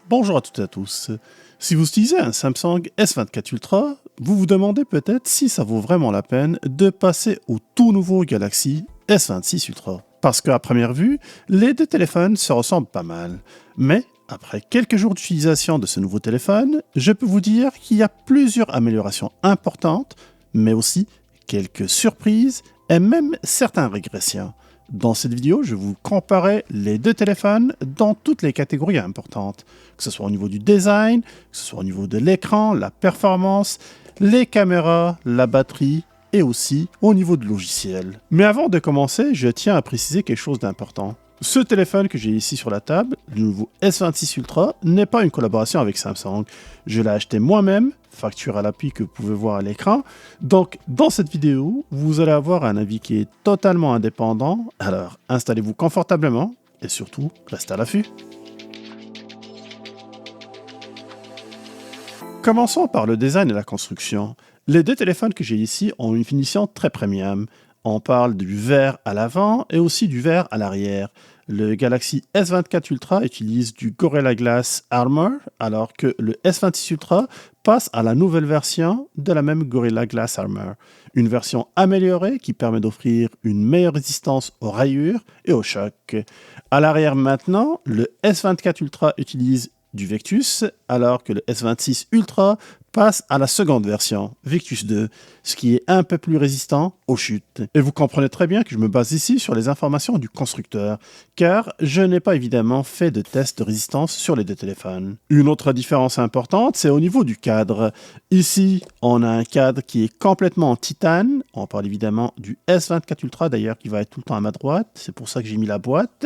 Bonjour à toutes et à tous. Si vous utilisez un Samsung S24 Ultra, vous vous demandez peut-être si ça vaut vraiment la peine de passer au tout nouveau Galaxy S26 Ultra. Parce qu'à première vue, les deux téléphones se ressemblent pas mal. Mais après quelques jours d'utilisation de ce nouveau téléphone, je peux vous dire qu'il y a plusieurs améliorations importantes, mais aussi quelques surprises et même certaines régressions. Dans cette vidéo, je vais vous comparer les deux téléphones dans toutes les catégories importantes, que ce soit au niveau du design, que ce soit au niveau de l'écran, la performance, les caméras, la batterie et aussi au niveau du logiciel. Mais avant de commencer, je tiens à préciser quelque chose d'important. Ce téléphone que j'ai ici sur la table, le nouveau S26 Ultra, n'est pas une collaboration avec Samsung. Je l'ai acheté moi-même, facture à l'appui que vous pouvez voir à l'écran. Donc, dans cette vidéo, vous allez avoir un avis qui est totalement indépendant. Alors, installez-vous confortablement et surtout, restez à l'affût. Commençons par le design et la construction. Les deux téléphones que j'ai ici ont une finition très premium. On parle du vert à l'avant et aussi du vert à l'arrière. Le Galaxy S24 Ultra utilise du Gorilla Glass Armor, alors que le S26 Ultra passe à la nouvelle version de la même Gorilla Glass Armor. Une version améliorée qui permet d'offrir une meilleure résistance aux rayures et aux chocs. À l'arrière maintenant, le S24 Ultra utilise du Victus, alors que le S26 Ultra passe à la seconde version, Victus 2, ce qui est un peu plus résistant aux chutes. Et vous comprenez très bien que je me base ici sur les informations du constructeur, car je n'ai pas évidemment fait de test de résistance sur les deux téléphones. Une autre différence importante, c'est au niveau du cadre. Ici, on a un cadre qui est complètement en titane. On parle évidemment du S24 Ultra, d'ailleurs, qui va être tout le temps à ma droite. C'est pour ça que j'ai mis la boîte.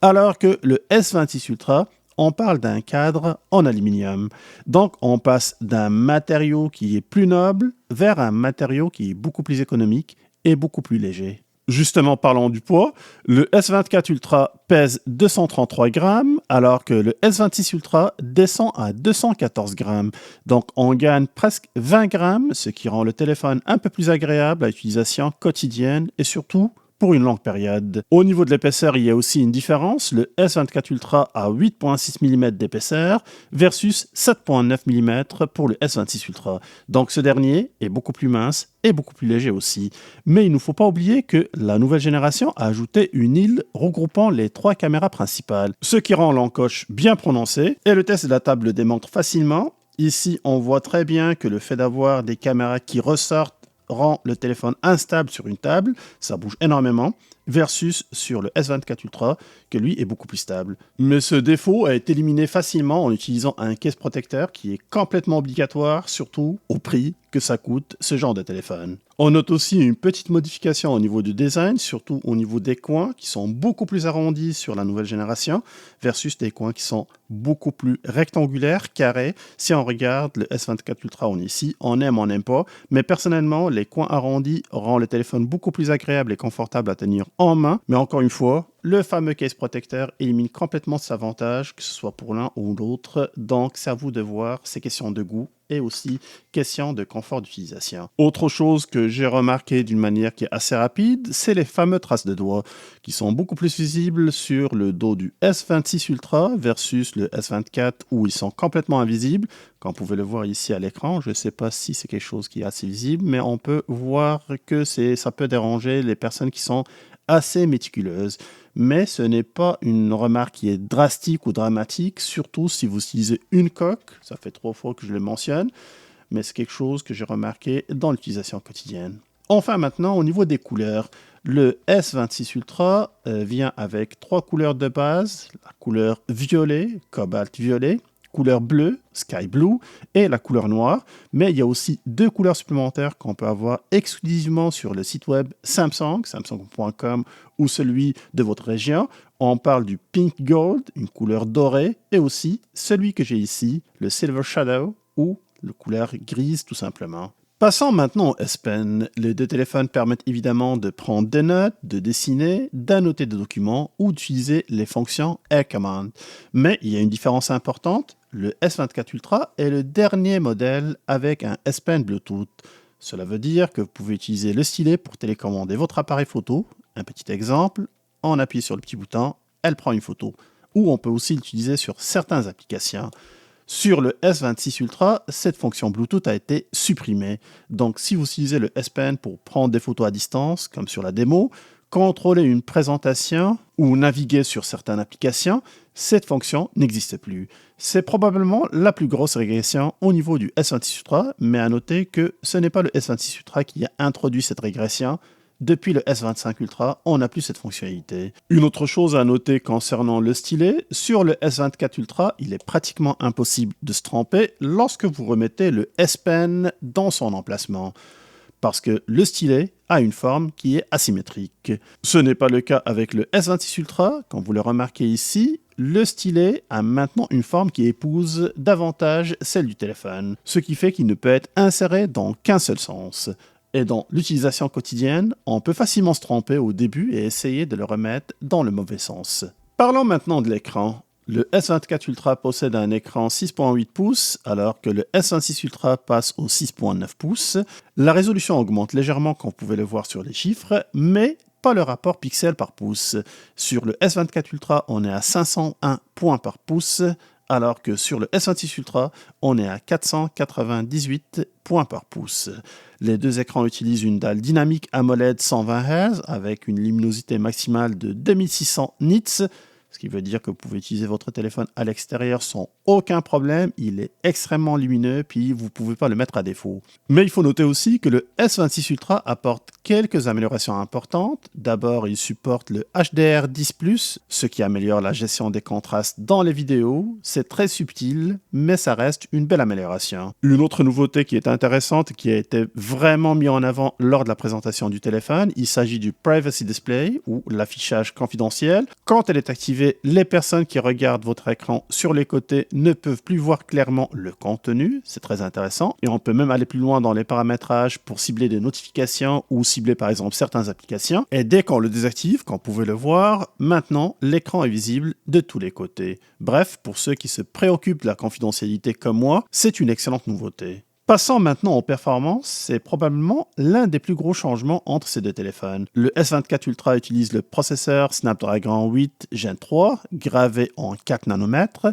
Alors que le S26 Ultra, on parle d'un cadre en aluminium. Donc, on passe d'un matériau qui est plus noble vers un matériau qui est beaucoup plus économique et beaucoup plus léger. Justement, parlons du poids. Le S24 Ultra pèse 233 grammes, alors que le S26 Ultra descend à 214 grammes. Donc, on gagne presque 20 grammes, ce qui rend le téléphone un peu plus agréable à l'utilisation quotidienne et surtout pour une longue période. Au niveau de l'épaisseur, il y a aussi une différence. Le S24 Ultra a 8,6 mm d'épaisseur versus 7,9 mm pour le S26 Ultra. Donc ce dernier est beaucoup plus mince et beaucoup plus léger aussi. Mais il ne faut pas oublier que la nouvelle génération a ajouté une île regroupant les trois caméras principales, ce qui rend l'encoche bien prononcée et le test de la table le démontre facilement. Ici, on voit très bien que le fait d'avoir des caméras qui ressortent rend le téléphone instable sur une table, ça bouge énormément, versus sur le S24 Ultra, que lui est beaucoup plus stable. Mais ce défaut a été éliminé facilement en utilisant un case protecteur qui est complètement obligatoire, surtout au prix que ça coûte ce genre de téléphone. On note aussi une petite modification au niveau du design, surtout au niveau des coins qui sont beaucoup plus arrondis sur la nouvelle génération versus des coins qui sont beaucoup plus rectangulaires, carrés. Si on regarde le S24 Ultra, on est ici, on n'aime pas, mais personnellement, les coins arrondis rendent le téléphone beaucoup plus agréable et confortable à tenir en main. Mais encore une fois, le fameux case protecteur élimine complètement cet avantage, que ce soit pour l'un ou l'autre. Donc, c'est à vous de voir, c'est question de goût et aussi question de confort d'utilisation. Autre chose que j'ai remarqué d'une manière qui est assez rapide, c'est les fameuses traces de doigts qui sont beaucoup plus visibles sur le dos du S26 Ultra versus le S24 où ils sont complètement invisibles. Comme vous pouvez le voir ici à l'écran, je ne sais pas si c'est quelque chose qui est assez visible, mais on peut voir que ça peut déranger les personnes qui sont assez méticuleuses. Mais ce n'est pas une remarque qui est drastique ou dramatique, surtout si vous utilisez une coque. Ça fait 3 fois que je le mentionne, mais c'est quelque chose que j'ai remarqué dans l'utilisation quotidienne. Enfin maintenant, au niveau des couleurs, le S26 Ultra vient avec 3 couleurs de base, la couleur violet, cobalt violet, couleur bleue, sky blue, et la couleur noire. Mais il y a aussi 2 couleurs supplémentaires qu'on peut avoir exclusivement sur le site web Samsung, samsung.com ou celui de votre région. On parle du pink gold, une couleur dorée, et aussi celui que j'ai ici, le silver shadow, ou la couleur grise tout simplement. Passons maintenant au S Pen. Les deux téléphones permettent évidemment de prendre des notes, de dessiner, d'annoter des documents ou d'utiliser les fonctions Air Command. Mais il y a une différence importante. Le S24 Ultra est le dernier modèle avec un S Pen Bluetooth. Cela veut dire que vous pouvez utiliser le stylet pour télécommander votre appareil photo. Un petit exemple, on appuie sur le petit bouton, elle prend une photo. ou on peut aussi l'utiliser sur certaines applications. Sur le S26 Ultra, cette fonction Bluetooth a été supprimée. Donc si vous utilisez le S Pen pour prendre des photos à distance, comme sur la démo, contrôler une présentation ou naviguer sur certaines applications, cette fonction n'existe plus. C'est probablement la plus grosse régression au niveau du S26 Ultra, mais à noter que ce n'est pas le S26 Ultra qui a introduit cette régression. Depuis le S25 Ultra, on n'a plus cette fonctionnalité. Une autre chose à noter concernant le stylet, sur le S24 Ultra, il est pratiquement impossible de se tromper lorsque vous remettez le S Pen dans son emplacement, parce que le stylet a une forme qui est asymétrique. Ce n'est pas le cas avec le S26 Ultra. Comme vous le remarquez ici, le stylet a maintenant une forme qui épouse davantage celle du téléphone, ce qui fait qu'il ne peut être inséré dans qu'un seul sens. Et dans l'utilisation quotidienne, on peut facilement se tromper au début et essayer de le remettre dans le mauvais sens. Parlons maintenant de l'écran. Le S24 Ultra possède un écran 6.8 pouces, alors que le S26 Ultra passe au 6.9 pouces. La résolution augmente légèrement, comme vous pouvez le voir sur les chiffres, mais pas le rapport pixels par pouce. Sur le S24 Ultra, on est à 501 points par pouce, alors que sur le S26 Ultra, on est à 498 points par pouce. Les deux écrans utilisent une dalle dynamique AMOLED 120 Hz avec une luminosité maximale de 2600 nits, ce qui veut dire que vous pouvez utiliser votre téléphone à l'extérieur sans aucun problème. Il est extrêmement lumineux, puis vous ne pouvez pas le mettre à défaut. Mais il faut noter aussi que le S26 Ultra apporte quelques améliorations importantes. D'abord, il supporte le HDR10+, ce qui améliore la gestion des contrastes dans les vidéos. C'est très subtil, mais ça reste une belle amélioration. Une autre nouveauté qui est intéressante, qui a été vraiment mise en avant lors de la présentation du téléphone, il s'agit du Privacy Display, ou l'affichage confidentiel. Quand elle est activée, les personnes qui regardent votre écran sur les côtés ne peuvent plus voir clairement le contenu. C'est très intéressant. Et on peut même aller plus loin dans les paramétrages pour cibler des notifications ou cibler par exemple certaines applications. Et dès qu'on le désactive, comme vous pouvez le voir, maintenant l'écran est visible de tous les côtés. Bref, pour ceux qui se préoccupent de la confidentialité comme moi, c'est une excellente nouveauté. Passons maintenant aux performances, c'est probablement l'un des plus gros changements entre ces deux téléphones. Le S24 Ultra utilise le processeur Snapdragon 8 Gen 3, gravé en 4 nanomètres.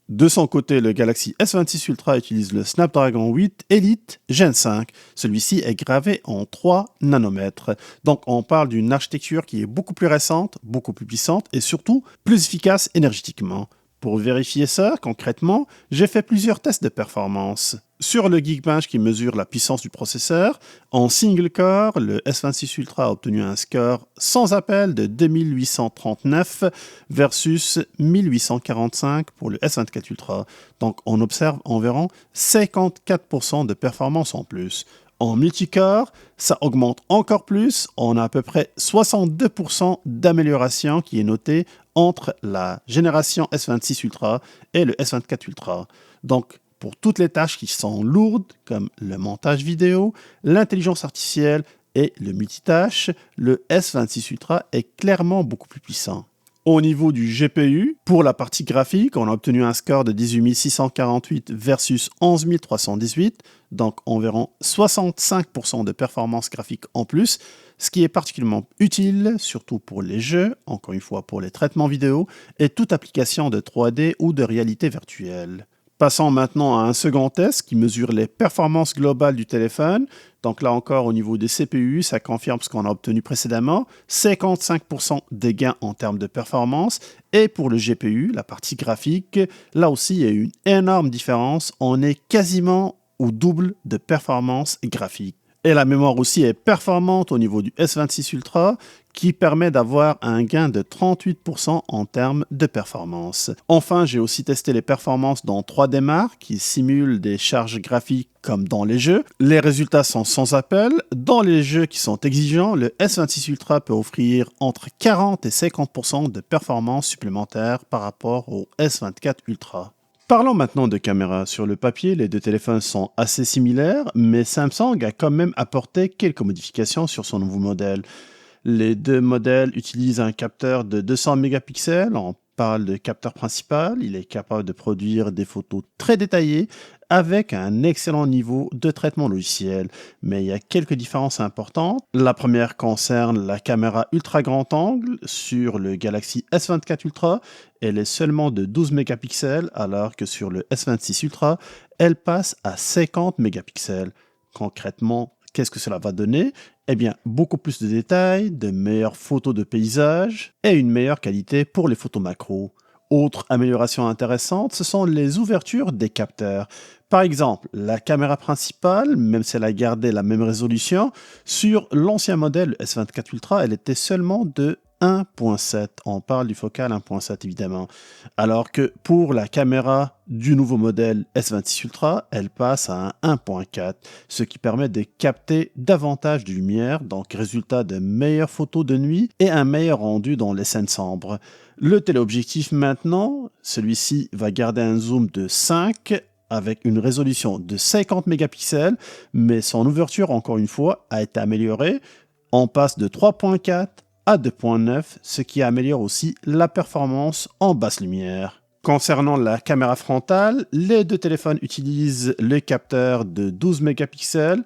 De son côté, le Galaxy S26 Ultra utilise le Snapdragon 8 Elite Gen 5. Celui-ci est gravé en 3 nanomètres. Donc on parle d'une architecture qui est beaucoup plus récente, beaucoup plus puissante et surtout plus efficace énergétiquement. Pour vérifier ça, concrètement, j'ai fait plusieurs tests de performance. Sur le Geekbench qui mesure la puissance du processeur, en single core, le S26 Ultra a obtenu un score sans appel de 2839 versus 1845 pour le S24 Ultra. Donc on observe environ 54% de performance en plus. En multicore, ça augmente encore plus. On a à peu près 62% d'amélioration qui est notée entre la génération S26 Ultra et le S24 Ultra. Donc, pour toutes les tâches qui sont lourdes, comme le montage vidéo, l'intelligence artificielle et le multitâche, le S26 Ultra est clairement beaucoup plus puissant. Au niveau du GPU, pour la partie graphique, on a obtenu un score de 18 648 versus 11 318, donc environ 65% de performance graphique en plus, ce qui est particulièrement utile, surtout pour les jeux, encore une fois pour les traitements vidéo, et toute application de 3D ou de réalité virtuelle. Passons maintenant à un second test qui mesure les performances globales du téléphone. Donc là encore, au niveau des CPU, ça confirme ce qu'on a obtenu précédemment, 55% des gains en termes de performance. Et pour le GPU, la partie graphique, là aussi, il y a une énorme différence. On est quasiment au double de performance graphique. Et la mémoire aussi est performante au niveau du S26 Ultra, qui permet d'avoir un gain de 38% en termes de performance. Enfin, j'ai aussi testé les performances dans 3D Mark, qui simulent des charges graphiques comme dans les jeux. Les résultats sont sans appel. Dans les jeux qui sont exigeants, le S26 Ultra peut offrir entre 40 et 50% de performance supplémentaire par rapport au S24 Ultra. Parlons maintenant de caméra. Sur le papier, les deux téléphones sont assez similaires, mais Samsung a quand même apporté quelques modifications sur son nouveau modèle. Les deux modèles utilisent un capteur de 200 mégapixels en parle de capteur principal. Il est capable de produire des photos très détaillées avec un excellent niveau de traitement logiciel. Mais il y a quelques différences importantes. La première concerne la caméra ultra grand angle sur le Galaxy S24 Ultra. Elle est seulement de 12 mégapixels alors que sur le S26 Ultra, elle passe à 50 mégapixels. Concrètement, qu'est-ce que cela va donner? Eh bien, beaucoup plus de détails, de meilleures photos de paysages et une meilleure qualité pour les photos macro. Autre amélioration intéressante, ce sont les ouvertures des capteurs. Par exemple, la caméra principale, même si elle a gardé la même résolution, sur l'ancien modèle S24 Ultra, elle était seulement de 1.7. On parle du focal 1.7 évidemment. Alors que pour la caméra du nouveau modèle S26 Ultra, elle passe à un 1.4, ce qui permet de capter davantage de lumière, donc résultat de meilleures photos de nuit et un meilleur rendu dans les scènes sombres. Le téléobjectif maintenant, celui-ci va garder un zoom de 5 avec une résolution de 50 mégapixels, mais son ouverture, encore une fois, a été améliorée. On passe de 3.4 à 2.9, ce qui améliore aussi la performance en basse lumière. Concernant la caméra frontale, les deux téléphones utilisent le capteur de 12 mégapixels.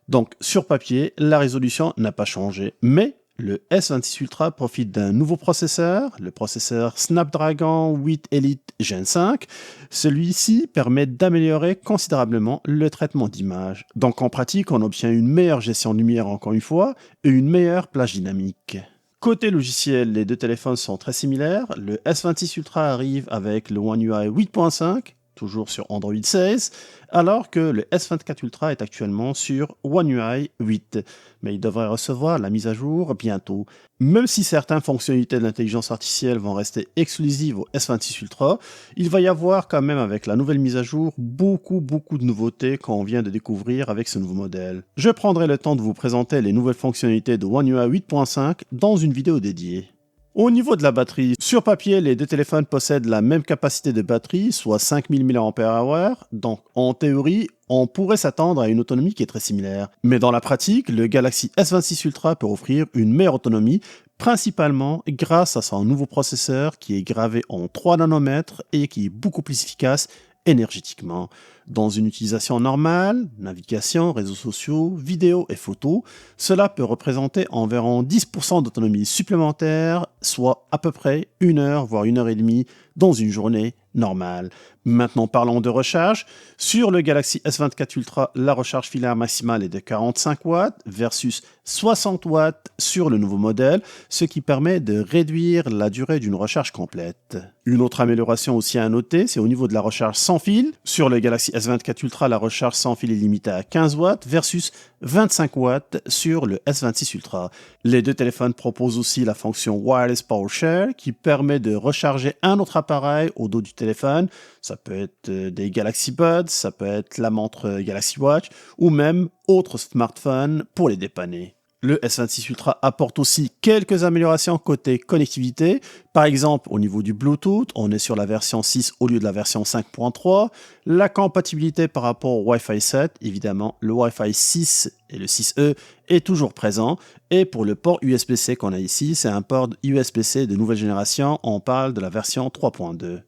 Donc sur papier, la résolution n'a pas changé, mais le S26 Ultra profite d'un nouveau processeur, le processeur Snapdragon 8 Elite Gen 5. Celui-ci permet d'améliorer considérablement le traitement d'image. Donc en pratique, on obtient une meilleure gestion de lumière encore une fois et une meilleure plage dynamique. Côté logiciel, les deux téléphones sont très similaires. Le S26 Ultra arrive avec le One UI 8.5, toujours sur Android 16, alors que le S24 Ultra est actuellement sur One UI 8. Mais il devrait recevoir la mise à jour bientôt. Même si certaines fonctionnalités de l'intelligence artificielle vont rester exclusives au S26 Ultra, il va y avoir quand même avec la nouvelle mise à jour beaucoup de nouveautés qu'on vient de découvrir avec ce nouveau modèle. Je prendrai le temps de vous présenter les nouvelles fonctionnalités de One UI 8.5 dans une vidéo dédiée. Au niveau de la batterie, sur papier, les deux téléphones possèdent la même capacité de batterie, soit 5000 mAh, donc en théorie, on pourrait s'attendre à une autonomie qui est très similaire. Mais dans la pratique, le Galaxy S26 Ultra peut offrir une meilleure autonomie, principalement grâce à son nouveau processeur qui est gravé en 3 nanomètres et qui est beaucoup plus efficace énergétiquement. Dans une utilisation normale, navigation, réseaux sociaux, vidéos et photos, cela peut représenter environ 10% d'autonomie supplémentaire, soit à peu près 1 heure, voire 1 heure et demie dans une journée normale. Maintenant, parlons de recharge. Sur le Galaxy S24 Ultra, la recharge filaire maximale est de 45 watts versus 60 watts sur le nouveau modèle, ce qui permet de réduire la durée d'une recharge complète. Une autre amélioration aussi à noter, c'est au niveau de la recharge sans fil. Sur le Galaxy S24 Ultra, la recharge sans fil est limitée à 15 watts versus 25 watts sur le S26 Ultra. Les deux téléphones proposent aussi la fonction Wireless Power Share qui permet de recharger un autre appareil au dos du téléphone. Ça peut être des Galaxy Buds, ça peut être la montre Galaxy Watch ou même autres smartphones pour les dépanner. Le S26 Ultra apporte aussi quelques améliorations côté connectivité. Par exemple, au niveau du Bluetooth, on est sur la version 6 au lieu de la version 5.3. La compatibilité par rapport au Wi-Fi 7, évidemment, le Wi-Fi 6 et le 6E est toujours présent. Et pour le port USB-C qu'on a ici, c'est un port USB-C de nouvelle génération. On parle de la version 3.2.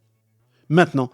Maintenant,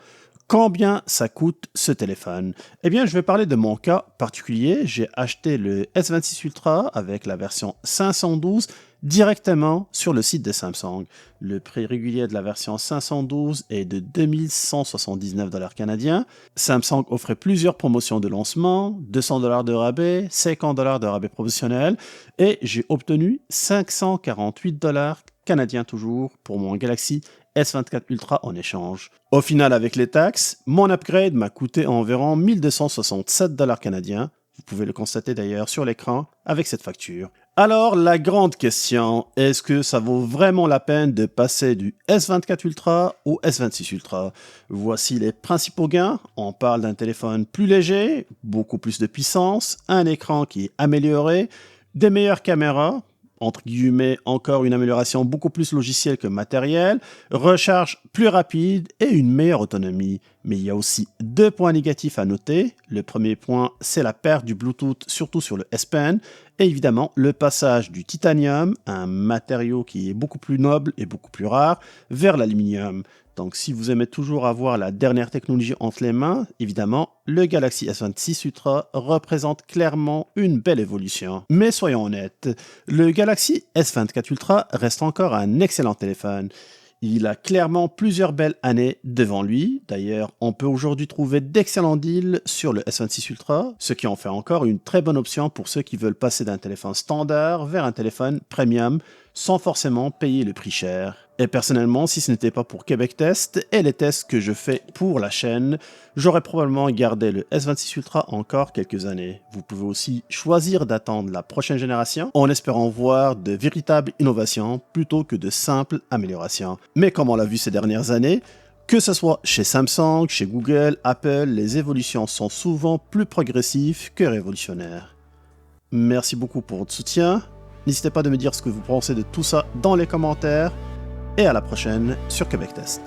combien ça coûte ce téléphone? Eh bien, je vais parler de mon cas particulier. J'ai acheté le S26 Ultra avec la version 512 directement sur le site de Samsung. Le prix régulier de la version 512 est de 2179 $ canadiens. Samsung offrait plusieurs promotions de lancement, 200 $ de rabais, 50 $ de rabais professionnel et j'ai obtenu 548 $ canadiens toujours pour mon Galaxy S24 Ultra en échange. Au final, avec les taxes, mon upgrade m'a coûté environ 1267 $ canadiens. Vous pouvez le constater d'ailleurs sur l'écran avec cette facture. Alors, la grande question, est-ce que ça vaut vraiment la peine de passer du S24 Ultra au S26 Ultra? Voici les principaux gains. On parle d'un téléphone plus léger, beaucoup plus de puissance, un écran qui est amélioré, des meilleures caméras, entre guillemets, encore une amélioration beaucoup plus logicielle que matérielle, recharge plus rapide et une meilleure autonomie. Mais il y a aussi deux points négatifs à noter. Le premier point, c'est la perte du Bluetooth, surtout sur le S Pen, et évidemment le passage du titanium, un matériau qui est beaucoup plus noble et beaucoup plus rare, vers l'aluminium. Donc si vous aimez toujours avoir la dernière technologie entre les mains, évidemment, le Galaxy S26 Ultra représente clairement une belle évolution. Mais soyons honnêtes, le Galaxy S24 Ultra reste encore un excellent téléphone. Il a clairement plusieurs belles années devant lui. D'ailleurs, on peut aujourd'hui trouver d'excellents deals sur le S26 Ultra, ce qui en fait encore une très bonne option pour ceux qui veulent passer d'un téléphone standard vers un téléphone premium sans forcément payer le prix cher. Et personnellement, si ce n'était pas pour Québec Test et les tests que je fais pour la chaîne, j'aurais probablement gardé le S26 Ultra encore quelques années. Vous pouvez aussi choisir d'attendre la prochaine génération en espérant voir de véritables innovations plutôt que de simples améliorations. Mais comme on l'a vu ces dernières années, que ce soit chez Samsung, chez Google, Apple, les évolutions sont souvent plus progressives que révolutionnaires. Merci beaucoup pour votre soutien. N'hésitez pas à me dire ce que vous pensez de tout ça dans les commentaires. Et à la prochaine sur Québec Test.